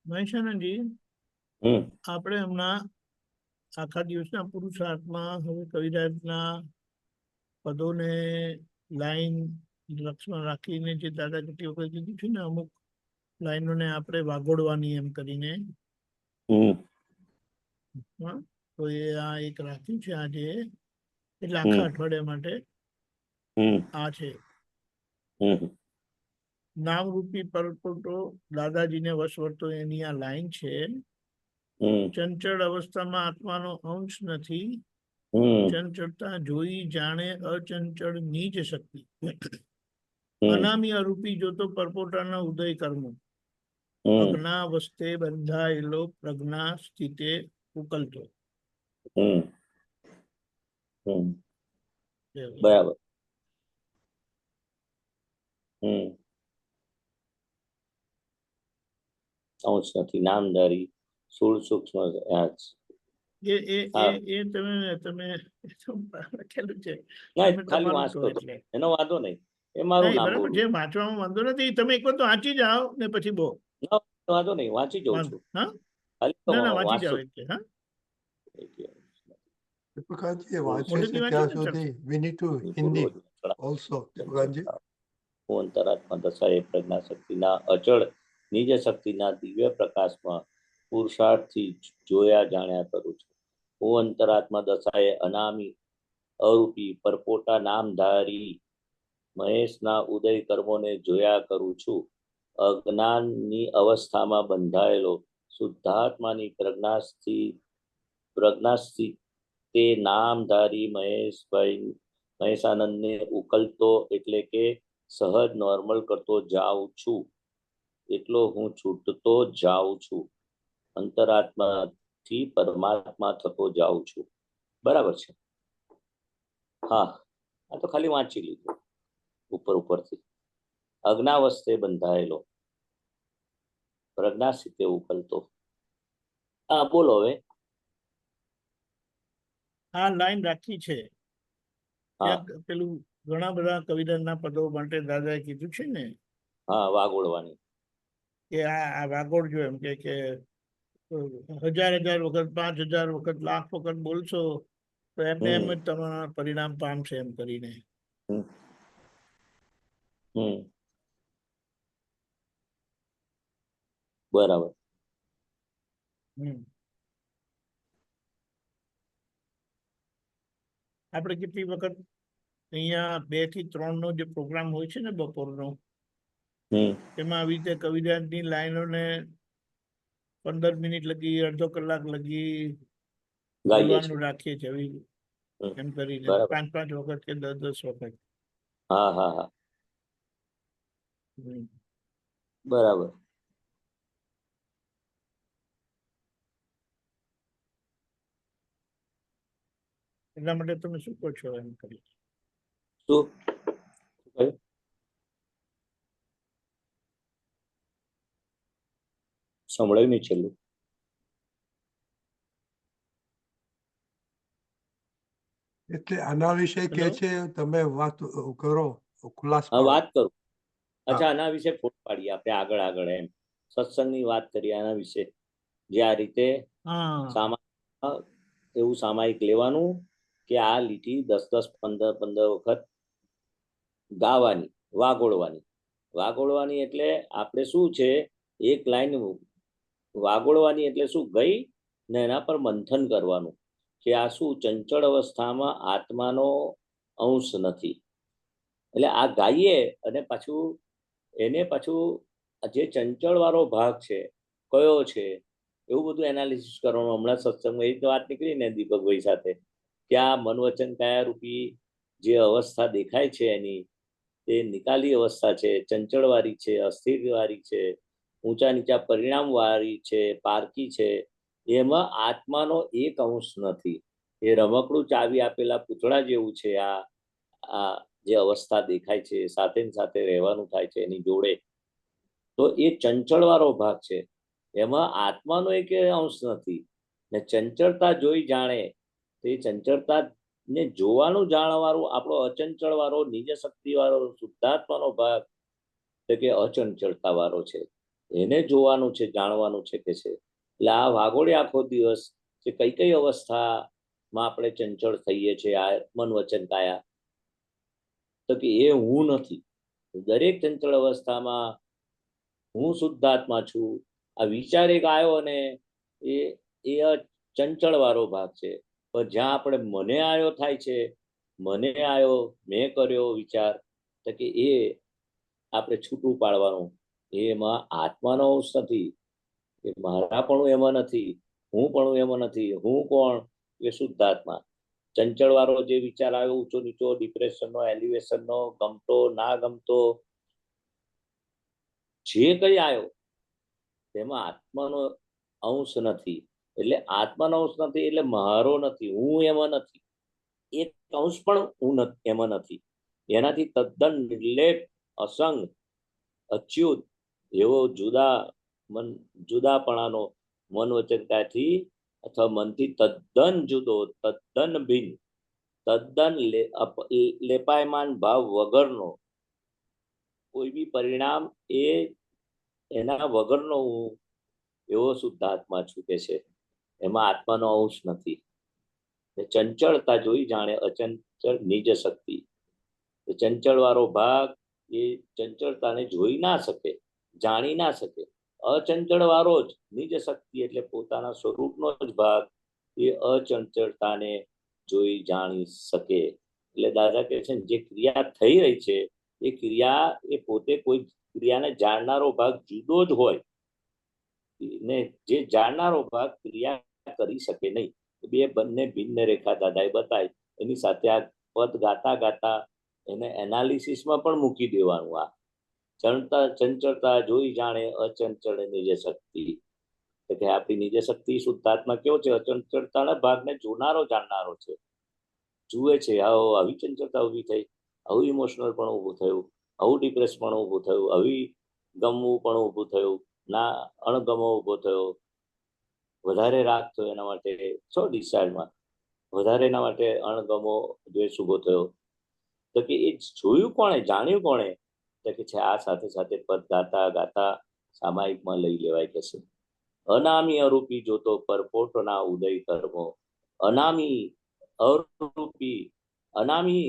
મહેશાનંદજી, હમ આપણે હમણાં આખા દિવસના પુરુષાર્થમાં હવે કવિરાજના પદોને લાઈન લક્ષમાં રાખીને જે દાદા કેટલી વખત કીધું છે ને, અમુક લાઈનોને આપણે વાગોડવાની એમ કરીને, હમ હા, તો એ આ એક રાખ્યું છે આજે, એટલે હમ આખા અઠવાડિયા માટે હમ આ છે. હમ નામરૂપી પરપોટો દાદાજીને વશવર્તો એની આ લાઈન છે. હમ ચંચળ અવસ્થામાં આત્માનો અંશ નથી, હમ ચંચળતા જોઈ જાણે અચંચળ નીજ શક્તિ. હમ અનામી અરૂપી જોતો પરપોટાના ઉદય કર્મો, હમ અજ્ઞાવસ્થે બંધાયેલો પ્રજ્ઞા સ્થિતે ઉકલતો. હમ હમ બરાબર. હમ અંશ નથી, નામધારી સ્થૂળ સૂક્ષ્મ એ એ એ હા એ તમે તમે લખેલું છે, ના, તમે ખાલી તમારું કહો વાંચતો હતો, એટલે. એનો વાંધો નહીં, એ મારું નહીં, નામ બરાબર બોલું. છે, વાંચવામાં વાંધો નથી. તમે એક વખત તો વાંચી જાઓ ને પછી બહુ ના, વાંધો નહીં, વાંચી જઉં વાંધો. છું. હા, ખાલી તો ના ના, વાંચી વાંચતો જાઓ એટલે. હા, Deepakantji, વાંચે મોટેથી છે વાંચો ત્યાં ને સુધી ચાલશે. we need to Hindi also. Deepakantji, હું અંતરાત્મા દશાએ પ્રજ્ઞા શક્તિના અચળ નિજ શક્તિના દિવ્ય પ્રકાશમાં પુરુષાર્થથી જોયા જાણ્યા કરું છું. હું અંતરાત્મા દશાએ અનામી અરૂપી પરપોટા નામધારી મહેશના ઉદય કર્મોને જોયા કરું છું. અજ્ઞાનની અવસ્થામાં બંધાયેલો શુદ્ધાત્માની પ્રજ્ઞાસ્થિ તે નામધારી મહેશાનંદને ઉકલતો એટલે કે સહજ નોર્મલ કરતો જાઉં છું. એટલો હું છૂટતો જાઉં છું. અંતરાત્માથી પરમાત્મા થતો જાઉં છું. બરાબર છે. હા, આ તો ખાલી વાંચી લીધું ઉપરથી. અજ્ઞાવસ્થે બંધાયેલો પ્રજ્ઞા સ્થિતે ઉકલતો. હા, બોલો હવે. આ લાઈન રાખી છે. હા ત્યાં પેલું ઘણા બધા કવિતાના પદો માટે દાદાએ કીધું છે ને હા, વાગોળવાની. કે આ વાગોળજો એમ કે 1000 વખત, 5000 વખત, લાખ વખત બોલશો તો એમને એમ જ તમારા પરિણામ પામશે એમ કરીને. હમ હમ બરાબર. આપણે કેટલી વખત અહીંયા 2 થી 3 નો જે પ્રોગ્રામ હોય છે ને બપોરનો, એમાં આવી રીતે કવિરાજની લાઈનોને 15 મિનિટ લગી, અડધો કલાક લગી ગાઈએ બોલવાનું છીએ. રાખીએ છીએ એમ કરીને, બરાબર. 5 વખત કે 10 વખત. હા હા હા, બરાબર. એટલા માટે તમે શું કહો છો એમ કરી? શું સંભળાયું નહીં છેલ્લું? એટલે આના વિશે કે છે, તમે વાત કરો, ખુલાસ હા, કરો. વાત કરું. અચ્છા, આના વિશે ફોટ પાડીએ આપણે આગળ એમ સત્સંગની વાત કરીએ આના વિશે. જે આ રીતે એવું સામાયિક લેવાનું કે આ લીટી 10-10, 15-15 વખત ગાવાની, વાગોળવાની. એટલે આપણે શું છે, એક લાઈન વાગોળવાની એટલે શું, ગઈ ને એના પર મંથન કરવાનું કે આ શું ચંચળ અવસ્થામાં આત્માનો અંશ નથી. એટલે આ ગાઈએ અને પાછું જે ચંચળ વાળો ભાગ છે કયો છે એવું બધું એનાલિસિસ કરવાનું. હમણાં સત્સંગમાં એ વાત નીકળી ને દીપકભાઈ સાથે કે આ મન વચન કાયા રૂપી જે અવસ્થા દેખાય છે એની, તે નિકાલી અવસ્થા છે, ચંચળવાળી છે, અસ્થિરવાળી છે, ઊંચા નીચા પરિણામ વાળી છે, પારકી છે. એમાં આત્માનો એક અંશ નથી. એ રમકડું ચાવી આપેલા પૂતળા જેવું છે. આ જે અવસ્થા દેખાય છે, સાથે સાથે રહેવાનું થાય છે એની જોડે, તો એ ચંચળવાળો ભાગ છે. એમાં આત્માનો એક અંશ નથી. ને ચંચળતા જોઈ જાણે, તો એ ચંચળતા ને જોવાનું જાણવાનું આપણો અચંચળ વાળો નિજ શક્તિ વાળો શુદ્ધાત્માનો ભાગ એટલે કે અચંચળતા વાળો છે. એને જોવાનું છે, જાણવાનું છે કે છે. એટલે આ વાગોળે આખો દિવસ કે કઈ કઈ અવસ્થામાં આપણે ચંચળ થઈએ છીએ, આ મન વચન કાયા, તો કે એ હું નથી. દરેક ચંચળ અવસ્થામાં હું શુદ્ધાત્મા છું. આ વિચાર એક આવ્યો અને એ એ ચંચળ વાળો ભાગ છે. પણ જ્યાં આપણે મને આવ્યો થાય છે, મને આવ્યો, મેં કર્યો વિચાર, તો કે એ આપણે છૂટું પાડવાનું. એમાં આત્માનો અંશ નથી, એ મારા પણ એમાં નથી, હું પણ એમાં નથી. હું કોણ? એ શુદ્ધાત્મા. ચંચળ વાળો જે વિચાર આવ્યો, ઊંચો નીચો, ડિપ્રેશનનો, એલિવેશનનો, ગમતો ના ગમતો, જે કઈ આવ્યો તેમાં આત્માનો અંશ નથી. એટલે આત્માનો અંશ નથી એટલે મારો નથી, હું એમાં નથી. એક અંશ પણ હું એમાં નથી. એનાથી તદ્દન નિર્લેપ, અસંગ, અચ્યુત એવો જુદાપણાનો મન વચનતાથી અથવા મનથી તદ્દન જુદો, તદ્દન ભિન્ન, તદ્દન લેપાયમાન ભાવ વગરનો કોઈ બી પરિણામ એ એના વગરનો હું એવો શુદ્ધાત્મા છું કે છે. એમાં આત્માનો અંશ નથી. ચંચળતા જોઈ જાણે અચંચળ નિજ શક્તિ. ચંચળ વાળો ભાગ એ ચંચળતાને જોઈ ના શકે, જાણી ના શકે. અચંચળ વાળો જ નિજ શક્તિ એટલે પોતાના સ્વરૂપનો જ ભાગ એ અચંચળતાને જોઈ જાણી શકે. એટલે દાદા કહે છે જે ક્રિયા થઈ રહી છે એ ક્રિયા એ પોતે કોઈ ક્રિયાને જાણનારો ભાગ જુદો જ હોય ને જે જાણનારો ભાગ ક્રિયા કરી શકે નહીં. બે બંને ભિન્ન રેખા દાદાએ બતાવી. એની સાથે આ પદ ગાતા ગાતા એને એનાલિસિસમાં પણ મૂકી દેવાનું. આ ચંચળતા જોઈ જાણે અચંચળ નિજ શક્તિ. કે આપણી નિજ શક્તિ શુદ્ધાત્મા કેવો છે? અચંચળતાના ભાગને જોનારો, જાણનારો છે. જુએ છે આવી ચંચળતા ઊભી થઈ, આવું ઇમોશનલ પણ ઊભું થયું, આવું ડિપ્રેસ પણ ઊભું થયું, આવી ગમવું પણ ઊભું થયું, ના અણગમો ઊભો થયો, વધારે રાગ થયો એના માટે ડિસાઇડમાં, વધારે એના માટે અણગમો દ્વેષ ઊભો થયો. તો કે એ જોયું કોણે, જાણ્યું કોણે? તો કે છે આ સાથે સાથે પદ ગાતા ગાતા સામાયિકમાં લઈ લેવાય કે છે. અનામી અરૂપી જોતો પરપોટના ઉદય કર્મો. અનામી અરૂપી, અનામી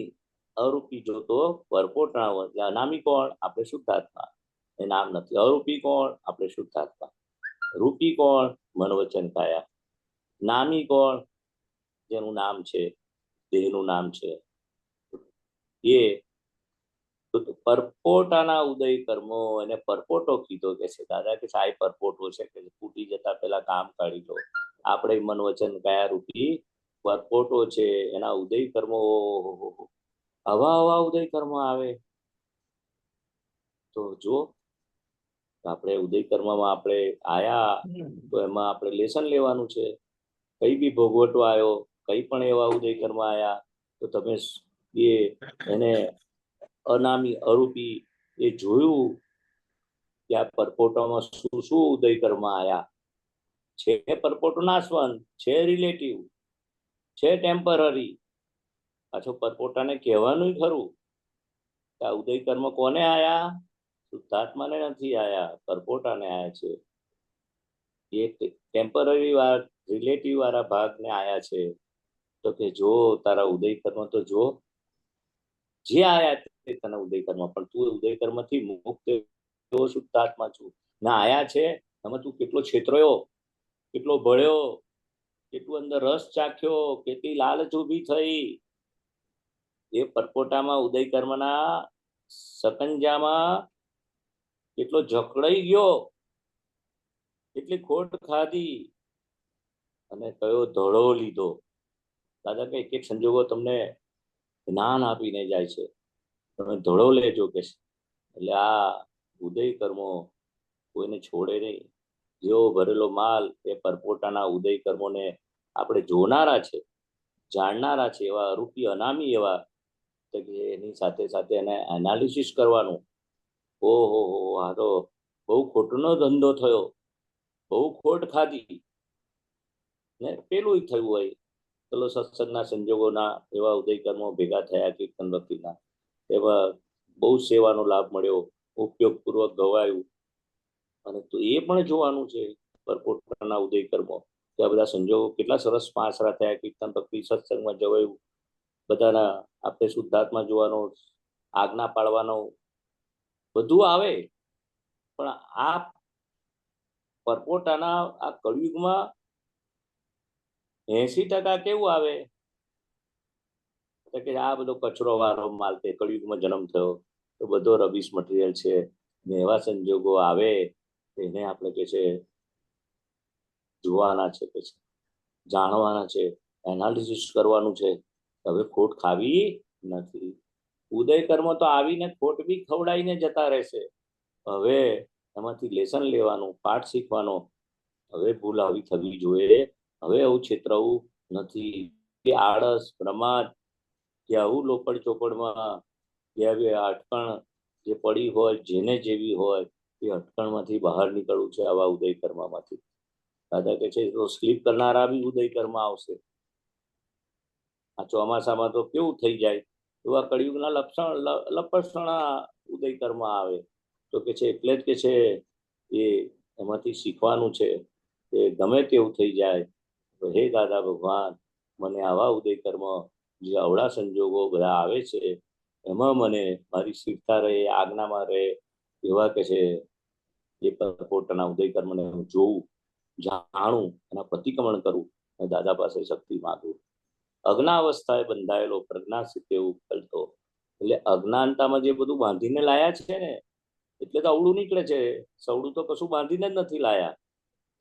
અરૂપી જોતો પરપોટના. અનામી કોણ? આપણે શુદ્ધાત્મા. એ નામ નથી. અરૂપી કોણ? આપણે શુદ્ધાત્મા. રૂપી કોણ? મન વચન કાયા. નામી કોણ? જેનું નામ છે, દેહનું નામ છે એ પરપોટાના ઉદય કર્મો. એને પરપોટો કીધો કે છે દાદા કે સાહેબ પરપોટો છે કે ફૂટી જતા પેલા કામ કાઢી લો. આપણે મન વચન કાયા રૂપી પરપોટો છે. એના ઉદય કર્મો આવા ઉદય કર્મ આવે તો જો આપણે ઉદય કર્મમાં આપણે આયા તો એમાં આપણે લેસન લેવાનું છે. કઈ બી ભોગવટો આવ્યો, કઈ પણ એવા ઉદય કર્મ આયા તો તમે એને અનામી અરૂપી એ જોયું કે આ પરપોટામાં શું શું ઉદય કર્મ આયા છે. પરપોટો નાશવંત છે, રિલેટિવ છે, ટેમ્પરરી. પાછો પરપોટાને કહેવાનું ખરું કે આ ઉદય કર્મ કોને આયા? શુદ્ધાત્માને નથી આયા, પરપોટાને આયા છે. એ ટેમ્પરરી રિલેટિવ વાળા ભાગને આયા છે. તો કે જો તારા ઉદય કર્મ તો જો જે આયા તે તને ઉદય કર્મ, પણ તું ઉદય કર્મ થી મુક્ત શુદ્ધાત્મા છું ના આયા છે. એમાં તું કેટલો છેતરાયો, કેટલો ભળ્યો, કેટલું અંદર રસ ચાખ્યો, કેટલી લાલચ ઊભી થઈ. એ પરપોટામાં ઉદય કર્મના સકંજામાં કેટલો જકડાઈ ગયો, કેટલી ખોટ ખાધી અને કયો ધડો લીધો. દાદા કે એક સંજોગો તમને જ્ઞાન આપીને જાય છે, તમે ધડો લેજો કે. એટલે આ ઉદય કર્મો કોઈને છોડે નહીં. જેવો ભરેલો માલ એ પરપોટાના ઉદય કર્મોને આપણે જોનારા છે, જાણનારા છે. એવા રૂપી અનામી એવા કે એની સાથે સાથે એને એનાલિસિસ કરવાનું. ઓહો આ તો બહુ ખોટનો ધંધો થયો, બહુ ખોટ ખાધી ને પેલું થયું હોય. ચલો સત્સંગના સંજોગોના એવા ઉદય કર્મો ભેગા થયા, કીર્તન ભક્તિના એવા બહુ સેવાનો લાભ મળ્યો, ઉપયોગપૂર્વક ગવાયું અને તો એ પણ જોવાનું છે પરપોટાના ઉદય કર્મ કે આ બધા સંજોગો કેટલા સરસ પાસરા થયા, કીર્તન ભક્તિ સત્સંગમાં જવાયું, બધાના આપણે શુદ્ધાત્મા જોવાનો, આજ્ઞા પાળવાનો બધું આવે. પણ આ પરપોટાના આ કળિયુગમાં 80% કેવું આવે કે આ બધો કચરો વાળો માલ તે કળિયુગમાં જન્મ થયો તો બધો રબીશ મટીરિયલ છે ને એવા સંજોગો આવે એને આપણે કે છે જોવાના છે, કે છે જાણવાના છે, એનાલિસિસ કરવાનું છે. હવે ખોટ ખાવી નથી. ઉદય કર્મ તો આવીને ખોટ બી ખવડાવીને જતા રહેશે. હવે એમાંથી લેસન લેવાનું, પાઠ શીખવાનો. હવે ભૂલ આવી થવી જોઈએ, હવે આવું છેતરાવું નથી. કે આળસ, પ્રમાદ કે આવું લોપડ ચોપડમાં કે આવી અટકણ જે પડી હોય, જેને જેવી હોય એ અટકણમાંથી બહાર નીકળવું છે આવા ઉદય કર્મમાંથી. દાદા કે છે તો સ્લીપ કરનારા બી ઉદય કર્મ આવશે. આ ચોમાસામાં તો કેવું થઈ જાય, એવા કળિયુગના લપસણા ઉદય કર્મ આવે. તો કે છે એટલે જ કે છે એ એમાંથી શીખવાનું છે કે ગમે તેવું થઈ જાય તો હે દાદા ભગવાન, મને આવા ઉદય કર્મ જે અવળા સંજોગો બધા આવે છે એમાં મને મારી સ્થિરતા રહે, આજ્ઞામાં રહે, એવા કે છે એ પરપોટાના ઉદય કર્મને હું જોઉં, જાણું, એના પ્રતિક્રમણ કરું અને દાદા પાસે શક્તિ માંગું. અજ્ઞાવસ્થાએ બંધાયેલો પ્રજ્ઞા સ્થિતિ ઉકલતો. એટલે અજ્ઞાનતામાં જે બધું બાંધીને લાયા છે ને એટલે તો અવળું નીકળે છે. સવળું તો કશું બાંધીને જ નથી લાયા.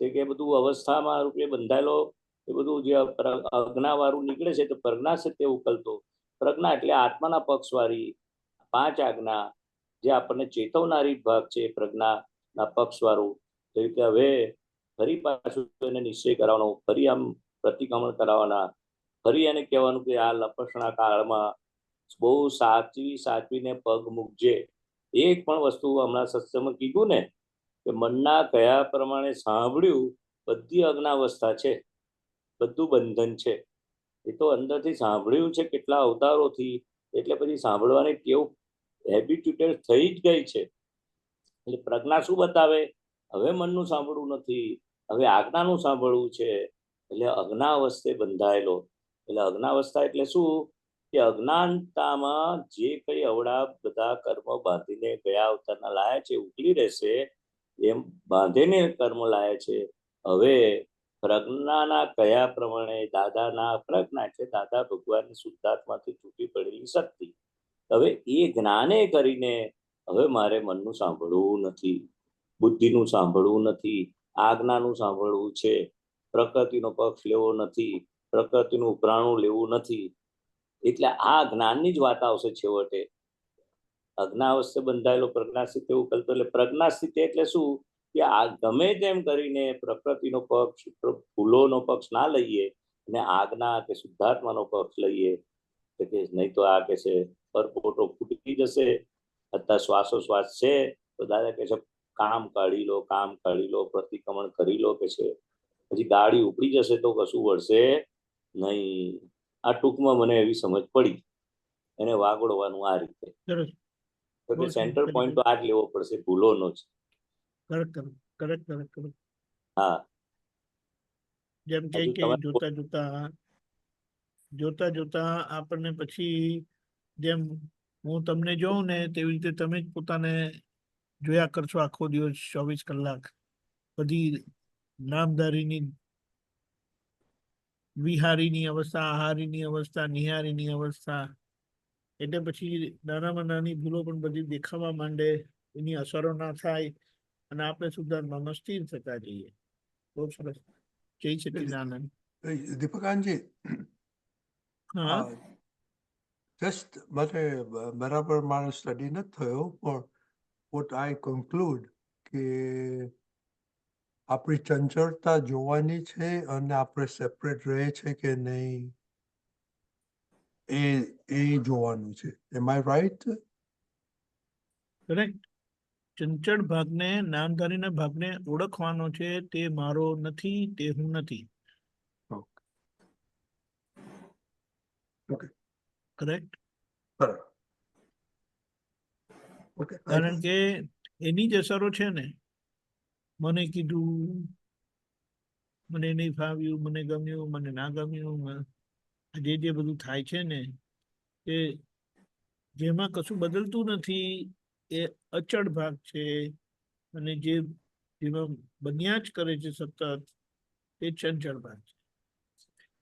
તે કે બધું અવસ્થામાં રૂપે બંધાયેલો એ બધું જે અજ્ઞાવાળું નીકળે છે તો પ્રજ્ઞા સ્થિતિ ઉકલતો. પ્રજ્ઞા એટલે આત્માના પક્ષવાળી 5 આજ્ઞા જે આપણને ચેતવનારી ભાગ છે પ્રજ્ઞાના પક્ષવાળું. તો કે હવે ફરી પાછું એને નિશ્ચય કરાવવાનો, ફરી આમ પ્રતિક્રમણ કરાવવાના, ફરી એને કહેવાનું કે આ લપસણા કાળમાં બહુ સાચવીને પગ મૂકજે. એક પણ વસ્તુ હમણાં સત્સંગમાં કીધું ને કે મનના કયા પ્રમાણે સાંભળ્યું બધી અજ્ઞાવસ્થા છે, બધું બંધન છે. એ તો અંદરથી સાંભળ્યું છે કેટલા અવતારોથી, એટલે પછી સાંભળવાની ટેવ હેબિટ્યુટેડ થઈ જ ગઈ છે. એટલે પ્રજ્ઞા શું બતાવે? હવે મનનું સાંભળવું નથી, હવે આજ્ઞાનું સાંભળવું છે. એટલે અજ્ઞાવસ્થે બંધાયેલો. એટલે અજ્ઞાવસ્થા એટલે શું કે અજ્ઞાનતામાં જે કઈ અવળા બધા કર્મ બાંધીને ગયા અવતારના લાયા છે ઉકલી રહેશે, એમ બાંધીને કર્મ લાયા છે. હવે પ્રજ્ઞાના કયા પ્રમાણે દાદાના પ્રજ્ઞા છે, દાદા ભગવાનની શુદ્ધાત્માથી તૂટી પડેલી શક્તિ. હવે એ જ્ઞાને કરીને હવે મારે મનનું સાંભળવું નથી, બુદ્ધિનું સાંભળવું નથી, આજ્ઞાનું સાંભળવું છે. પ્રકૃતિનો પક્ષ લેવો નથી, પ્રકૃતિનું ઉપરાણું લેવું નથી. એટલે આ જ્ઞાનની જ વાત આવશે છેવટે. અજ્ઞાવસ્થે બંધાયેલો પ્રજ્ઞા સ્થિતિ ઉકલતો. એટલે પ્રજ્ઞા સ્થિતિ એટલે શું કે આ ગમે તેમ કરીને પ્રકૃતિનો પક્ષ, ફૂલોનો પક્ષ ના લઈએ અને આજ્ઞા કે શુદ્ધાત્માનો પક્ષ લઈએ કે નહીં તો આ કે છે પરપોટો ફૂટી જશે. અત્યારે શ્વાસોશ્વાસ છે તો દાદા કે છે કામ કાઢી લો, પ્રતિક્રમણ કરી લો કે છે. પછી ગાડી ઉપડી જશે તો કશું વળશે નહીં. આ ટૂંકમાં મને એવી સમજ પડી. એને વાગોડવાનું આ રીતે. તો સેન્ટર પોઈન્ટ તો આ જ લેવો પડશે, ભૂલોનો જ. કરેક્ટ. હા, જેમ કે જોતા આપણને પછી જેમ હું તમને જોઉં ને તેવી રીતે તમે જ પોતાને જોયા કરશો આખો દિવસ 24 કલાક. બધી નામધારીની, વિહારીની અવસ્થા, આહારીની અવસ્થા, નિહારીની અવસ્થા. એટલે પછી નાનામાં નાની ભૂલો પણ બધી દેખાવા માંડે, એની અસરો ના થાય અને આપણે સુધારવામાં સ્થિર થતા જઈએ. બહુ સરસ. જય સચ્ચિદાનંદ. દીપકાનજી, હા, જસ્ટ મને બરાબર મારો સ્ટડી નથી થયો, પણ what I conclude કે આપણી ચંચળતા જોવાની છે અને આપણે સેપરેટ રહે છે કે નહીં એ જોવાનું છે. Am I right? કરેક્ટ. ચંચળ ભાગને, નામધારીના ભાગને ઓળખવાનો છે. તે મારો નથી, તે હું નથી. Okay. કરેક્ટ. બરાબર. Okay. કારણ કે એની જ અસરો છે ને. મને કીધું, મને નહીં ફાવ્યું, મને ગમ્યું, મને ના ગમ્યું. આ જે બધું થાય છે ને એ જેમાં કશું બદલતું નથી એ અચળ ભાગ છે, અને જેમાં બન્યા જ કરે છે સતત એ ચંચળ ભાગ છે.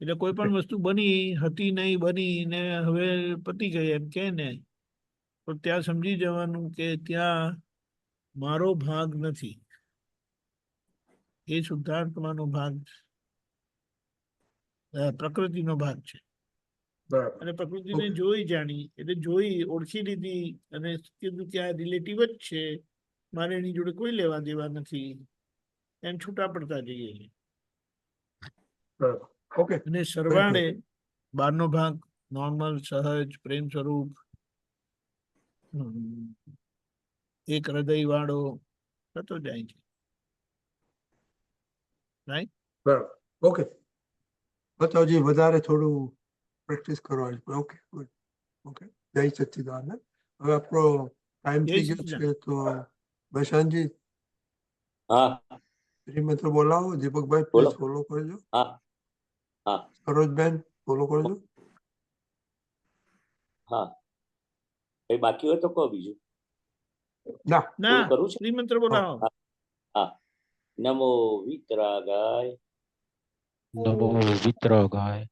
એટલે કોઈ પણ વસ્તુ બની હતી નહીં, બની ને હવે પતી ગઈ એમ કે ને, તો ત્યાં સમજી જવાનું કે ત્યાં મારો ભાગ નથી, એ શુદ્ધાત્માનો ભાગ, પ્રકૃતિનો ભાગ છે. બરાબર. અને પ્રકૃતિને Okay. જોઈ જાણી એટલે જોઈ ઓળખી લીધી અને કીધું કે આ રિલેટિવ જ છે, મારે એની જોડે કોઈ લેવા દેવા નથી, એમ છૂટા પડતા જઈએ છીએ. બરાબર. Okay. અને સરવાળે બહારનો ભાગ નોર્મલ, સહજ, પ્રેમ સ્વરૂપ, એક હૃદય વાળો થતો જાય છે. રાઈટ? બરાબર. ઓકે. તો હજી વધારે થોડું પ્રેક્ટિસ કરવાની. Okay good. ઓકે, જય સચ્ચિદાનંદ. હવે આપણો ટાઈમ જય થઈ ગયો સચ્ચિદાનંદ. છે, તો વૈશાંતજી હા શ્રીમંત્ર બોલાવો. દીપકભાઈ બોલો. પ્લીઝ ફોલો કરજો. હા હા સરોજબેન ફોલો કરજો. હા, કઈ બાકી હોય તો કહો બીજું. ના, ના, પૂરું કરવું છે? શ્રીમંત્ર બોલાવો. હા હા. નમો વિતરાગાય નમો વિતરાગાય